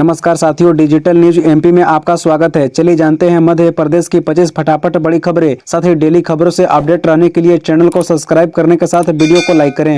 नमस्कार साथियों, digital news MP में आपका स्वागत है। चलिए जानते हैं मध्य प्रदेश की 25 फटाफट बड़ी खबरें। साथ ही डेली खबरों से अपडेट रहने के लिए चैनल को सब्सक्राइब करने के साथ वीडियो को लाइक करें।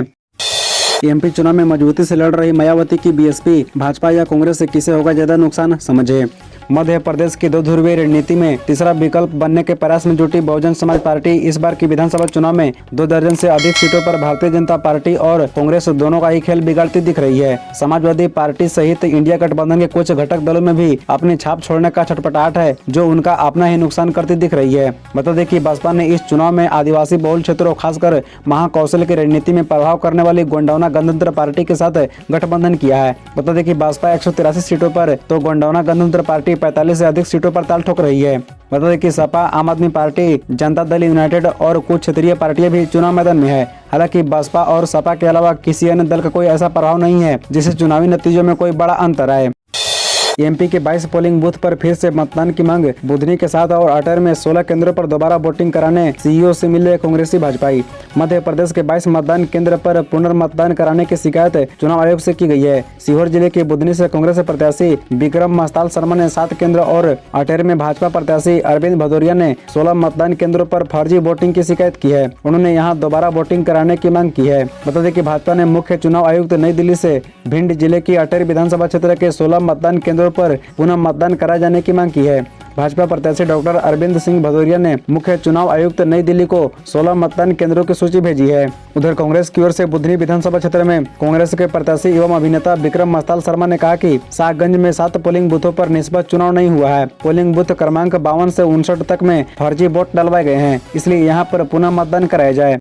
एमपी चुनाव में मजबूती से लड़ रही मायावती की बीएसपी, भाजपा या कांग्रेस से किसे होगा ज्यादा नुकसान, समझे। मध्य प्रदेश की 2 ध्रुवीय रणनीति में तीसरा विकल्प बनने के प्रयास में जुटी बहुजन समाज पार्टी इस बार की विधानसभा चुनाव में 2 दर्जन से अधिक सीटों पर भारतीय जनता पार्टी और कांग्रेस दोनों का ही खेल बिगाड़ती दिख रही है। समाजवादी पार्टी सहित इंडिया गठबंधन के कुछ घटक दलों में भी अपनी छाप छोड़ने का छटपटाहट है, जो उनका अपना ही नुकसान करती दिख रही है। बता दें कि बसपा ने इस चुनाव में आदिवासी बहुल क्षेत्रों, खासकर महाकौशल की रणनीति में प्रभाव करने वाली गोंडवाना गणतंत्र पार्टी के साथ गठबंधन किया है। बता दें कि बसपा 183 सीटों पर तो गोंडवाना गणतंत्र पार्टी 45 से अधिक सीटों पर ताल ठोक रही है। बता दें कि सपा, आम आदमी पार्टी, जनता दल यूनाइटेड और कुछ क्षेत्रीय पार्टियां भी चुनाव मैदान में है। हालांकि बसपा और सपा के अलावा किसी अन्य दल का कोई ऐसा प्रभाव नहीं है जिससे चुनावी नतीजों में कोई बड़ा अंतर आए। एमपी के 22 पोलिंग बूथ पर फिर से मतदान की मांग, बुधनी के साथ और अटेर में 16 केंद्रों पर दोबारा वोटिंग कराने सीईओ से मिले कांग्रेसी भाजपाई। मध्य प्रदेश के 22 मतदान केंद्र पर पुनर्मतदान कराने की शिकायत चुनाव आयोग से की गई है। सीहोर जिले के बुधनी से कांग्रेस प्रत्याशी विक्रम मस्ताल शर्मा ने 7 केंद्र और अटेर में भाजपा प्रत्याशी अरविंद भदौरिया ने 16 मतदान केंद्रों पर फर्जी वोटिंग की शिकायत की है। उन्होंने यहाँ दोबारा वोटिंग कराने की मांग की है। बता दें कि भाजपा ने मुख्य चुनाव आयुक्त नई दिल्ली से भिंड जिले की अटेर विधानसभा क्षेत्र के 16 मतदान केंद्रों पर पुनः मतदान कराए जाने की मांग की है। भाजपा प्रत्याशी डॉक्टर अरविंद सिंह भदौरिया ने मुख्य चुनाव आयुक्त नई दिल्ली को 16 मतदान केंद्रों की सूची भेजी है। उधर कांग्रेस की ओर से बुधनी विधानसभा क्षेत्र में कांग्रेस के प्रत्याशी एवं अभिनेता विक्रम मस्ताल शर्मा ने कहा कि सागंज में 7 पोलिंग बूथों पर निष्पक्ष चुनाव नहीं हुआ है। पोलिंग बूथ क्रमांक 52 से 59 तक में फर्जी वोट डलवाए गए हैं, इसलिए यहाँ पर पुनः मतदान कराया जाए।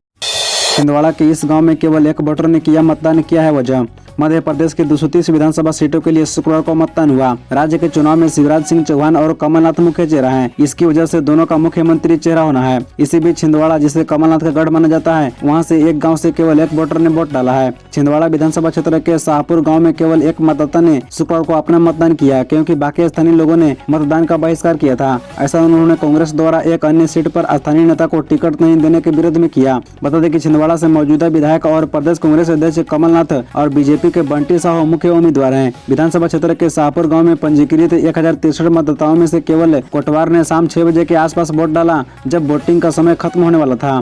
छिंदवाड़ा के इस गांव में केवल 1 वोटर ने किया मतदान, किया है वजह। मध्य प्रदेश की 230 विधानसभा सीटों के लिए शुक्रवार को मतदान हुआ। राज्य के चुनाव में शिवराज सिंह चौहान और कमलनाथ मुख्य चेहरा हैं। इसकी वजह से दोनों का मुख्यमंत्री चेहरा होना है। इसी बीच छिंदवाड़ा, जिसे कमलनाथ का गढ़ माना जाता है, वहां से एक गांव से केवल 1 वोटर ने वोट डाला है। छिंदवाड़ा विधानसभा क्षेत्र के शाहपुर गाँव में केवल 1 मतदाता ने शुक्रवार को अपना मतदान किया, क्योंकि बाकी स्थानीय लोगों ने मतदान का बहिष्कार किया था। ऐसा उन्होंने कांग्रेस द्वारा एक अन्य सीट पर स्थानीय नेता को टिकट नहीं देने के विरोध में किया। बता दें कि छिंदवाड़ा से मौजूदा विधायक और प्रदेश कांग्रेस अध्यक्ष कमलनाथ और बीजेपी के बंटी साहू मुख्य उम्मीदवार हैं। विधानसभा क्षेत्र के शाहपुर गांव में पंजीकृत 1063 मतदाताओं में से केवल कोटवार ने शाम 6 बजे के आसपास वोट डाला, जब वोटिंग का समय खत्म होने वाला था।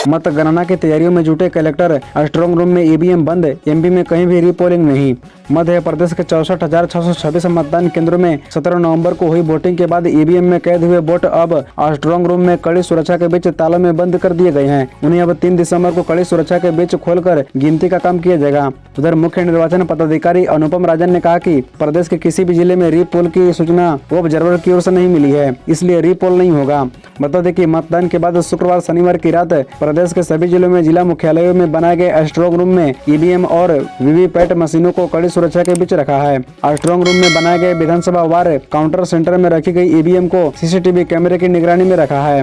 मतगणना की तैयारियों में जुटे कलेक्टर, स्ट्रांग रूम में ईवीएम बंद, एमपी में कहीं भी रीपोलिंग नहीं। मध्य प्रदेश के 64,626 मतदान केंद्रों में 17 नवंबर को हुई वोटिंग के बाद ईवीएम में कैद हुए वोट अब स्ट्रांग रूम में कड़ी सुरक्षा के बीच तालों में बंद कर दिए गए हैं। उन्हें अब 3 दिसंबर को कड़ी सुरक्षा के बीच खोलकर गिनती का काम किया जाएगा। उधर मुख्य निर्वाचन पदाधिकारी अनुपम राजन ने कहा कि प्रदेश के किसी भी जिले में रीपोल की सूचना ऑब्जर्वर की ओर से नहीं मिली है, इसलिए रीपोल नहीं होगा। बता दें कि मतदान के बाद शुक्रवार शनिवार की रात प्रदेश के सभी जिलों में जिला मुख्यालयों में बनाए गए स्ट्रांग रूम में ईवीएम और वीवीपैट मशीनों को कड़ी सुरक्षा के बीच रखा है। स्ट्रांग रूम में बनाए गए विधानसभा वार काउंटर सेंटर में रखी गई ईवीएम को सीसीटीवी कैमरे की निगरानी में रखा है।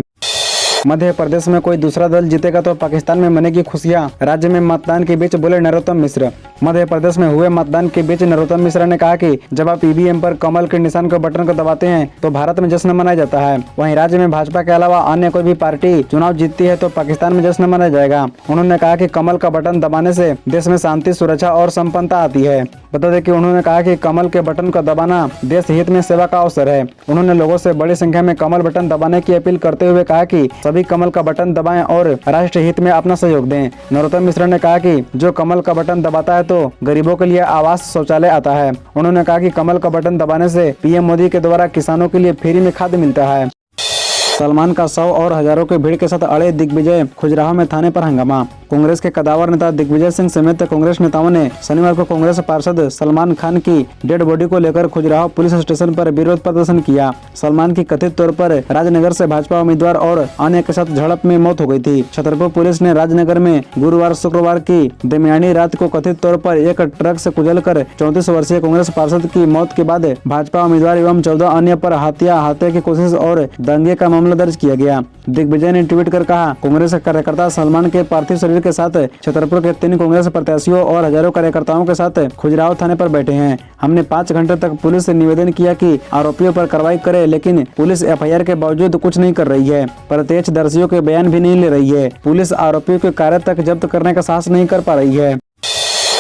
मध्य प्रदेश में कोई दूसरा दल जीतेगा तो पाकिस्तान में मनेगी खुशियां, राज्य में मतदान के बीच बोले नरोत्तम मिश्र। मध्य प्रदेश में हुए मतदान के बीच नरोत्तम मिश्र ने कहा कि जब आप ईवीएम पर कमल के निशान के बटन को दबाते हैं तो भारत में जश्न मनाया जाता है। वहीं राज्य में भाजपा के अलावा अन्य कोई भी पार्टी चुनाव जीतती है तो पाकिस्तान में जश्न मनाया जाएगा। उन्होंने कहा कि कमल का बटन दबाने से देश में शांति, सुरक्षा और संपन्नता आती है। बता दें कि उन्होंने कहा कि कमल के बटन को दबाना देश हित में सेवा का अवसर है। उन्होंने लोगों से बड़ी संख्या में कमल बटन दबाने की अपील करते हुए कहा कि सभी कमल का बटन दबाएं और राष्ट्र हित में अपना सहयोग दें। नरोत्तम मिश्र ने कहा कि जो कमल का बटन दबाता है तो गरीबों के लिए आवास, शौचालय आता है। उन्होंने कहा कि कमल का बटन दबाने से पीएम मोदी के द्वारा किसानों के लिए फ्री में खाद मिलता है। सलमान का 100 और हजारों के भीड़ के साथ अड़े दिग्विजय, खुजराहो में थाने पर हंगामा। कांग्रेस के कदावर नेता दिग्विजय सिंह समेत कांग्रेस नेताओं ने शनिवार को कांग्रेस पार्षद सलमान खान की डेड बॉडी को लेकर खुजराहो पुलिस स्टेशन पर विरोध प्रदर्शन किया। सलमान की कथित तौर पर राजनगर से भाजपा उम्मीदवार और अन्य के साथ झड़प में मौत हो गई थी। छतरपुर पुलिस ने राजनगर में गुरुवार शुक्रवार की दरमियानी रात को कथित तौर पर एक ट्रक से कुचलकर 34 वर्षीय कांग्रेस पार्षद की मौत के बाद भाजपा उम्मीदवार एवं 14 अन्य पर हत्या की कोशिश और दंगे का मामला दर्ज किया गया। दिग्विजय ने ट्वीट कर कहा, कांग्रेस कार्यकर्ता सलमान के पार्थिव शरीर के साथ छतरपुर के 3 कांग्रेस प्रत्याशियों और हजारों कार्यकर्ताओं के साथ खुजराहो थाने पर बैठे हैं। हमने 5 घंटे तक पुलिस से निवेदन किया कि आरोपियों पर कार्रवाई करे, लेकिन पुलिस एफआईआर के बावजूद कुछ नहीं कर रही है। प्रत्यक्षदर्शियों के बयान भी नहीं ले रही है। पुलिस आरोपियों के कार्य तक जब्त करने का साहस नहीं कर पा रही है।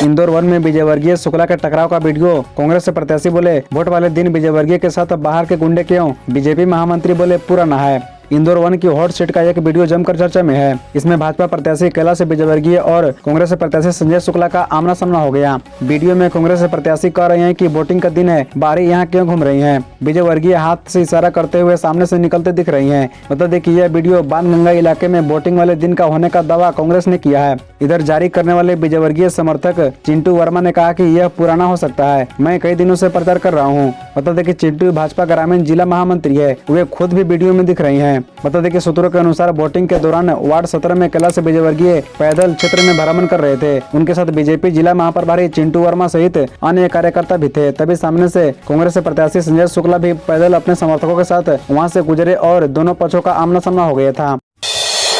इंदौर वन में विजयवर्गीय शुक्ला के टकराव का वीडियो। कांग्रेस से प्रत्याशी बोले वोट वाले दिन विजयवर्गीय के साथ बाहर के गुंडे क्यों। बीजेपी महामंत्री बोले पूरा ना है। इंदौर वन की हॉट सीट का एक वीडियो जमकर चर्चा में है। इसमें भाजपा प्रत्याशी कैलाश विजयवर्गीय और कांग्रेस प्रत्याशी संजय शुक्ला का आमना सामना हो गया। वीडियो में कांग्रेस प्रत्याशी कह रहे हैं कि वोटिंग का दिन है, बाहरी यहाँ क्यों घूम रही हैं। विजयवर्गीय हाथ से इशारा करते हुए सामने से निकलते दिख रही हैं। बता दें कि यह वीडियो बाणगंगा इलाके में वोटिंग वाले दिन का होने का दावा कांग्रेस ने किया है। इधर जारी करने वाले विजयवर्गीय समर्थक चिंटू वर्मा ने कहा कि यह पुराना हो सकता है, मैं कई दिनों से प्रचार कर रहा हूँ। बता दें कि चिंटू भाजपा ग्रामीण जिला महामंत्री है, वे खुद भी वीडियो में दिख रही हैं। बता दें कि सूत्रों के अनुसार वोटिंग के दौरान वार्ड 17 में कैलाश विजयवर्गीय पैदल क्षेत्र में भ्रमण कर रहे थे। उनके साथ बीजेपी जिला महाप्रभारी चिंटू वर्मा सहित अन्य कार्यकर्ता भी थे। तभी सामने से कांग्रेस प्रत्याशी संजय शुक्ला भी पैदल अपने समर्थकों के साथ वहां से गुजरे और दोनों पक्षों का आमना सामना हो गया था।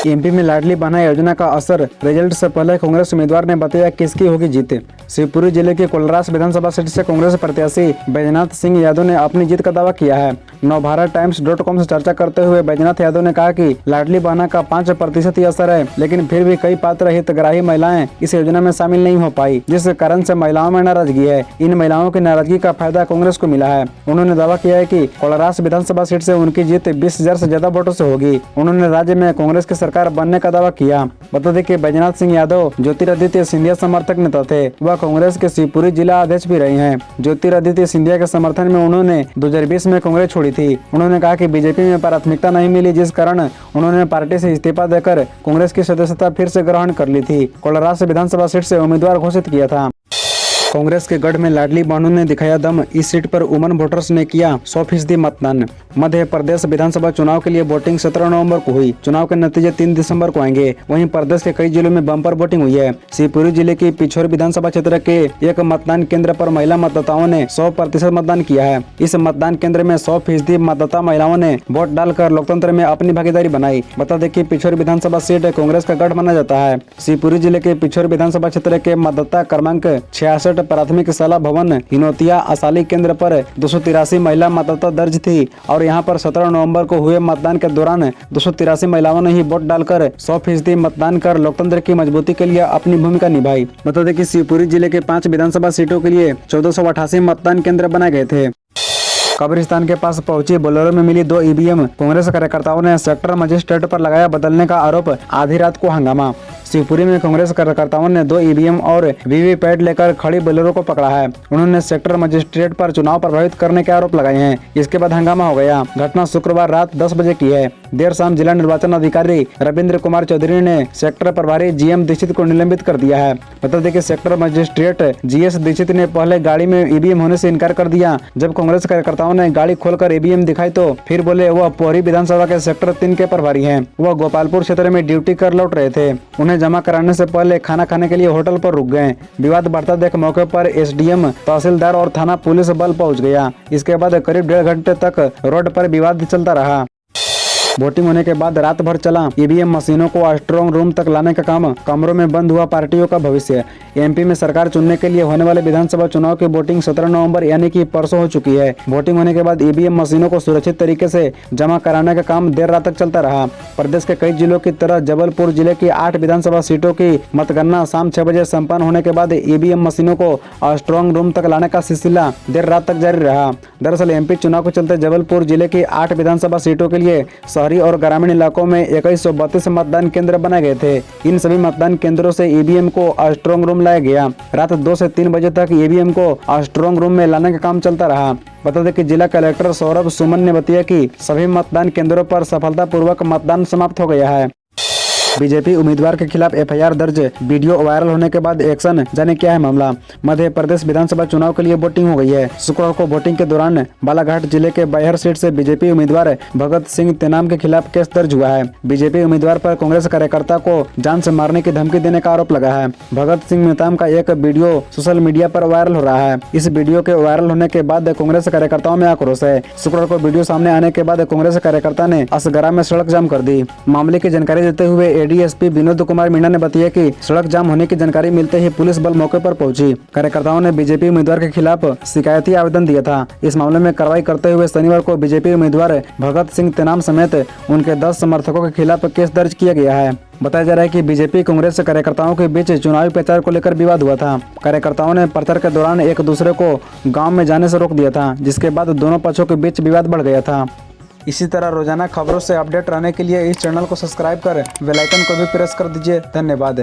एमपी में लाडली बहना योजना का असर, रिजल्ट से पहले कांग्रेस उम्मीदवार ने बताया किसकी होगी जीत। शिवपुरी जिले के कोलरास विधानसभा सीट से कांग्रेस प्रत्याशी बैजनाथ सिंह यादव ने अपनी जीत का दावा किया है। नवभारत-टाइम्स.com से चर्चा करते हुए बैजनाथ यादव ने कहा कि लाडली बहना का 5% ही असर है, लेकिन फिर भी कई पात्र हितग्राही महिलाएं इस योजना में शामिल नहीं हो पाई, जिस कारण से महिलाओं में नाराजगी है। इन महिलाओं की नाराजगी का फायदा कांग्रेस को मिला है। उन्होंने दावा किया है कि कोलरास विधानसभा सीट से उनकी जीत 20,000 से ज्यादा वोटों से होगी। उन्होंने राज्य में कांग्रेस की सरकार बनने का दावा किया। बता दें कि बैजनाथ सिंह यादव ज्योतिरादित्य सिंधिया समर्थक नेता थे। वह कांग्रेस के शिवपुरी जिला अध्यक्ष भी रहे हैं। ज्योतिरादित्य सिंधिया के समर्थन में उन्होंने 2020 में कांग्रेस छोड़ी थी। उन्होंने कहा कि बीजेपी में प्राथमिकता नहीं मिली, जिस कारण उन्होंने पार्टी से इस्तीफा देकर कांग्रेस की सदस्यता फिर से ग्रहण कर ली थी। कोलरास विधानसभा सीट से उम्मीदवार घोषित किया था। कांग्रेस के गढ़ में लाडली बहनों ने दिखाया दम, इस सीट पर वुमन वोटर्स ने किया 100% मतदान। मध्य प्रदेश विधानसभा चुनाव के लिए वोटिंग 17 नवंबर को हुई। चुनाव के नतीजे 3 दिसंबर को आएंगे। वहीं प्रदेश के कई जिलों में बम्पर वोटिंग हुई है। शिवपुरी जिले की पिछोर विधानसभा क्षेत्र के एक मतदान केंद्र पर महिला मतदाताओं ने 100% मतदान किया है। इस मतदान केंद्र में 100% मतदाता महिलाओं ने वोट डालकर लोकतंत्र में अपनी भागीदारी बनाई। बता दें कि पिछोर विधानसभा सीट कांग्रेस का गढ़ माना जाता है। शिवपुरी जिले के पिछोर विधानसभा क्षेत्र के मतदाता क्रमांक 66 प्राथमिक शाला भवन हिनोतिया असाली केंद्र पर 283 महिला मतदाता दर्ज थी और यहां पर 17 नवंबर को हुए मतदान के दौरान 283 महिलाओं ने ही वोट डालकर 100% मतदान कर लोकतंत्र की मजबूती के लिए अपनी भूमिका निभाई। बता दें कि शिवपुरी जिले के 5 विधानसभा सीटों के लिए 1488 मतदान केंद्र बनाए गए थे। कब्रिस्तान के पास पहुंची बोलेरो में मिली 2 ईवीएम। कांग्रेस कार्यकर्ताओं ने सेक्टर मजिस्ट्रेट पर लगाया बदलने का आरोप, आधी रात को हंगामा। शिवपुरी में कांग्रेस कार्यकर्ताओं ने 2 ईवीएम और वीवीपैट लेकर खड़ी बोलेरो को पकड़ा है। उन्होंने सेक्टर मजिस्ट्रेट पर चुनाव प्रभावित करने के आरोप लगाए हैं। इसके बाद हंगामा हो गया। घटना शुक्रवार रात 10 बजे की है। देर शाम जिला निर्वाचन अधिकारी रविंद्र कुमार चौधरी ने सेक्टर प्रभारी जीएम दीक्षित को निलंबित कर दिया है। बता दें कि सेक्टर मजिस्ट्रेट जीएस दीक्षित ने पहले गाड़ी में ईवीएम होने से इनकार कर दिया। जब कांग्रेस कार्यकर्ताओं ने गाड़ी खोलकर ईवीएम दिखाई तो फिर बोले वह पोहरी विधानसभा के सेक्टर 3 के प्रभारी हैं। वह गोपालपुर क्षेत्र में ड्यूटी कर लौट रहे थे। उन्हें जमा कराने से पहले खाना खाने के लिए होटल पर रुक गए। विवाद बढ़ता देख मौके पर एसडीएम, तहसीलदार और थाना पुलिस बल पहुंच गया। इसके बाद करीब 1.5 घंटे तक रोड पर विवाद चलता रहा। वोटिंग होने के बाद रात भर चला ईवीएम मशीनों को स्ट्रांग रूम तक लाने का काम। कमरों में बंद हुआ पार्टियों का भविष्य। एमपी में सरकार चुनने के लिए होने वाले विधानसभा चुनाव की वोटिंग 17 नवंबर यानी कि परसों हो चुकी है। वोटिंग होने के बाद ईवीएम मशीनों को सुरक्षित तरीके से जमा कराने का काम देर रात तक चलता रहा। प्रदेश के कई जिलों की तरह जबलपुर जिले की 8 विधानसभा सीटों की मतगणना शाम 6 बजे संपन्न होने के बाद ईवीएम मशीनों को स्ट्रांग रूम तक लाने का सिलसिला देर रात तक जारी रहा। दरअसल एमपी चुनाव के चलते जबलपुर जिले की 8 विधानसभा सीटों के लिए शहरी और ग्रामीण इलाकों में 2132 मतदान केंद्र बनाए गए थे। इन सभी मतदान केंद्रों से ईवीएम को स्ट्रांग रूम लाया गया। रात 2 से 3 बजे तक ईवीएम को स्ट्रांग रूम में लाने का काम चलता रहा। बता दें कि जिला कलेक्टर सौरभ सुमन ने बताया कि सभी मतदान केंद्रों पर सफलतापूर्वक मतदान समाप्त हो गया है। बीजेपी उम्मीदवार के खिलाफ एफआईआर दर्ज, वीडियो वायरल होने के बाद एक्शन, जाने क्या है मामला। मध्य प्रदेश विधानसभा चुनाव के लिए वोटिंग हो गई है। शुक्रवार को वोटिंग के दौरान बालाघाट जिले के बैहर सीट से बीजेपी उम्मीदवार भगत सिंह तेनाम के खिलाफ केस दर्ज हुआ है। बीजेपी उम्मीदवार पर कांग्रेस कार्यकर्ता को जान से मारने की धमकी देने का आरोप लगा है। भगत सिंह नेताम का एक वीडियो सोशल मीडिया पर वायरल हो रहा है। इस वीडियो के वायरल होने के बाद कांग्रेस कार्यकर्ताओं में आक्रोश है। शुक्रवार को वीडियो सामने आने के बाद कांग्रेस कार्यकर्ता ने असगरा में सड़क जाम कर दी। मामले की जानकारी देते हुए एडीएसपी विनोद कुमार मीणा ने बताया कि सड़क जाम होने की जानकारी मिलते ही पुलिस बल मौके पर पहुंची। कार्यकर्ताओं ने बीजेपी उम्मीदवार के खिलाफ शिकायती आवेदन दिया था। इस मामले में कार्रवाई करते हुए शनिवार को बीजेपी उम्मीदवार भगत सिंह तेनाम समेत उनके 10 समर्थकों के खिलाफ केस दर्ज किया गया है। बताया जा रहा है कि बीजेपी कांग्रेस कार्यकर्ताओं के बीच चुनावी प्रचार को लेकर विवाद हुआ था। कार्यकर्ताओं ने प्रचार के दौरान एक दूसरे को गांव में जाने से रोक दिया था, जिसके बाद दोनों पक्षों के बीच विवाद बढ़ गया था। इसी तरह रोजाना खबरों से अपडेट रहने के लिए इस चैनल को सब्सक्राइब कर बेल आइकन को भी प्रेस कर दीजिए। धन्यवाद।